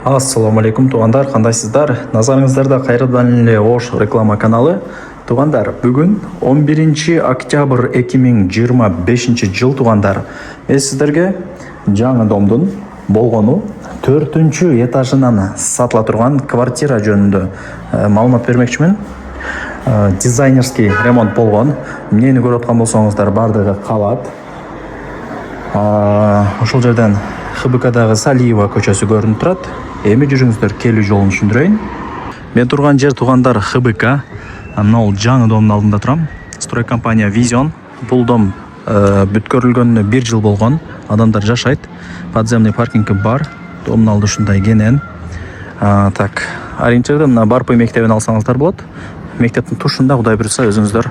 Ассаламу алейкум туғандар, қандайсыздар? Назарыңыздарда қайрадан эле Ош реклама каналы. Туғандар, бүгін 11 октябрь 2025 жыл туғандар. Мен сіздерге жаңы домдың болғаны 4-ші этажынан сатыла тұрған квартира жөнінде маалымат бермекчимин. Дизайнерский ремонт болған. Мені көріп отқан болсаңыздар, бардығы қалат. Ошол жерден ХБК-дағы Салиева көчөсү көрүнүп турат. Эми жүрүңүздөр, келүү жолун түшүндүрөйүн. Мен турган жер тугандар ХБК. Мынау жаңы домдун алдында турам. Строй компания Vision. Бул дом бүткөрүлгөнүнө 1 жыл болгон. Адамдар жашайт. Подземный паркинги бар. Домдун алды ушундай кенен. Так, ориентирде мына Барпы мектебин алсаңыздар болот. Мектептин тушунда Кудай буйрса өзүңүздөр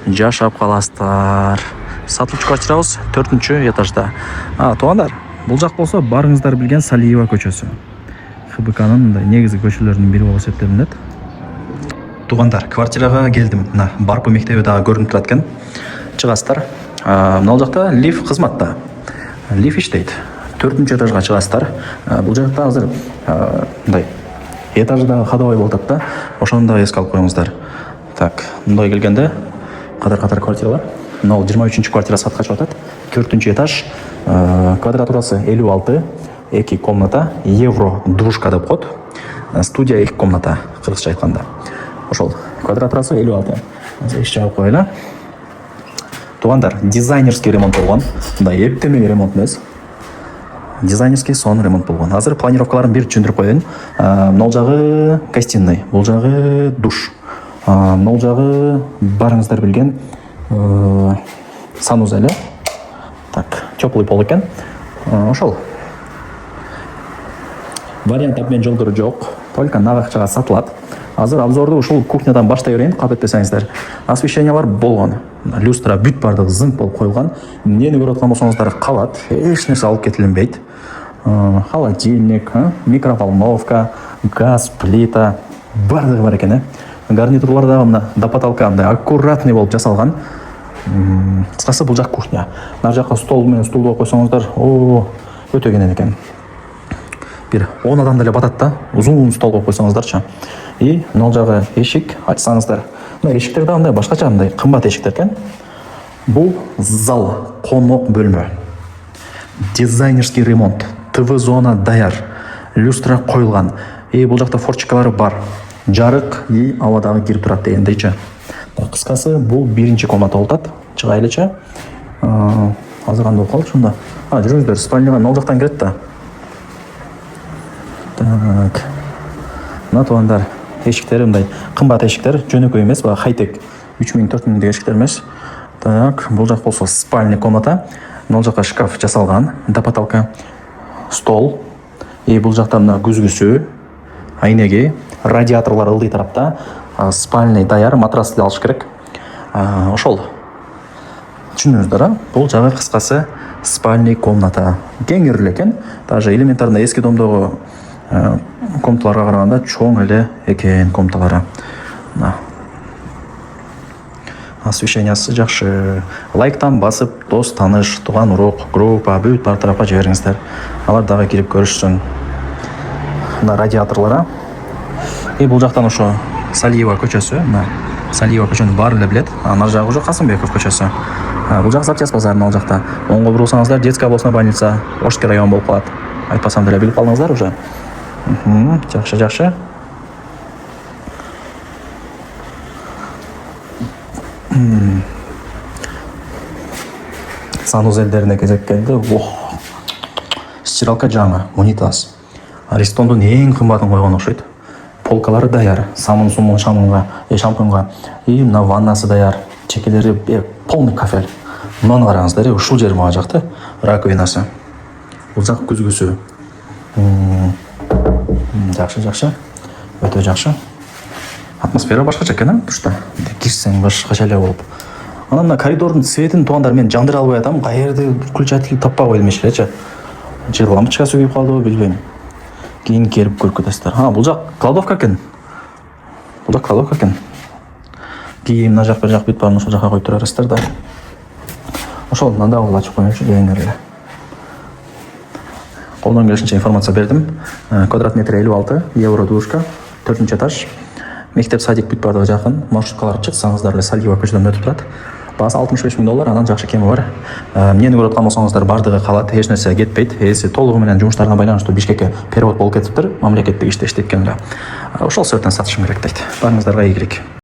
жашап каласыздар. Сатылчу квартирабыз 4-чү этажда. Тугандар, бул жак болсо барыңыздар билген Салиева көчөсү. ХБКнын негизги көчөлөрүнүн бири болуп эсептелинет. Тугандар, квартирага келдим. Мына Барпы мектеби дагы көрүнүп турат экен. Чыгасыздар. Мына жакта лифт кызматта. Лифт иштейт. 4-чү этажга чыгасыздар. Бул жакта азыр мындай этажда ходовой болуп атат да. Ошону да эске алып коюңуздар. Так, мындай келгенде катар квартиралар. Мына 23-чү квартира сатка чыгып атат. 4-чү этаж, квадратурасы 56, 2 комната, евро душка деп коет. Студия 2 комната, кыргызча айтканда. Ошол квадратурасы 56. Иш жабып коелу. Тугандар, дизайнерский ремонт болгон. Мындай эптемеги ремонт эмес. Дизайнерский сон ремонт болгон. Азыр планировкаларын бир түшүндүрүп коеюн. Могул жагы гостиный, бул жагы душ. Могул жагы барыңыздар билген санузел. Так, теплый пол экен. Ошол. Вариант обмен жолдору жок. Только нак акчага сатылат. Азыр обзорду ушул кухнядан баштай берейин, кабыл этпесеңиздер. Освещениялар болгон. Люстра бүт бардыгы зыңк болуп коюлган. Эмнени көрүп аткан болсоңуздар, калат. Эч нерсе алып кетилинбейт. Холодильник, микроволновка, газ, плита, бардыгы бар экен. Гарнитурлар дагы мына до потолка мындай аккуратный болуп жасалган. Кыскасы бул жак кухня. Нар жакка стол менен стул коюп койсоңуздар, өтө кенен экен. Бир 10 адам деле батат да, узун стол коюп койсоңуздарчы. И мына жагы эшик, ачсаңыздар. Мына эшиктер да мындай башкача мындай кымбат эшиктер экен. Бул зал, конок бөлмө. Дизайнерский ремонт, ТВ зона даяр, люстра коюлган. Бул жакта форчикалары бар. Жарык и абадагы кирип турат дегендейчи. Кыскасы бул 1-чи комната болуп атат. Чыгайлычы. Азыр кандай болуп калды ушунда? Жүрүңүздөр, спальняга мына жактан кирет да. Так. Мына тугандар, эшиктери мындай кымбат эшиктер, жөнөкөй эмес, бага хай-тек 3000-4000 деген эшиктер эмес. Так, бул жак болсо спальный комната. Мына жакка шкаф жасалган, до потолка. Стол. Бул жакта мына күзгүсү, айнеги, радиаторлор ылдый тарапта. Спальный даяр, матрас алыш керек. Ошол. Түшүнүңүздөр, бул жагы кыскасы спальный комната. Кеңири эле экен. Даже элементарно эски домдогу комнаталарга караганда чоң эле экен комнаталары. Освещениясы жакшы. Лайктан басып, дос, таныш, туган урук, группа, бүт бар тарапка жибериңиздер. Алар дагы кирип көрүшсүн. Мына радиаторлары. Бул жактан ошо Салиева көчөсү. Салиева көчөнү баары эле билет. Ана жагы уже Касымбеков көчөсү. Бул жак Запчасть базарына, ал жакта. Оңго бурулсаңыздар, детская областная больница, Ошский район болуп калат. Айтпасам деле билип калдыңыздар уже. Жакшы. Санузелдерине кезек келди. Стиралка жаңы, унитаз. Аристондун эң кымбатын койгон окшойт. Полкалары даяр, самун шампунга, и мына ваннасы даяр, чекелери полный кафель. Мынаны караңыздар, ушул жери мага жакты, раковинасы. Бул жак күзгүсү. Жакшы. Өтө жакшы. Атмосфера башкача экен, душта. Кирсең башкача эле болуп. Анан мына коридордун светин тугандар мен жандыра албай атам, каерде включатель таппай койдум эшелечи. Же лампочкасы күйүп калдыбы, билбейм. Кийин келип көрүп кетесиздер. Бул жак кладовка экен. Кийин мына жак бир жак бүт барын ошол жака коюп тура бересиздер да. Ошол мындай ачып коюңчу дегендер эле. Қолдан келишинче информация бердим. Квадрат метри 56 евро душка, 4-нче этаж. Мектеп садик бүт бардыгы жакын. Маршруткалар чыксаңыздар эле Салиева көчөдөн өтүп турат. Баасы 65 000 доллар, анан жакшы кеми бар. Мени көрүп аткан болсоңуздар бардыгы калат, эч нерсе кетпейт. Эси толугу менен жумуштарына байланыштуу Бишкекке перевод болуп кетиптир, мамлекеттик иште иштейт экен эле. Ошол себептен сатышым керек дейт. Барыңыздарга ийгилик.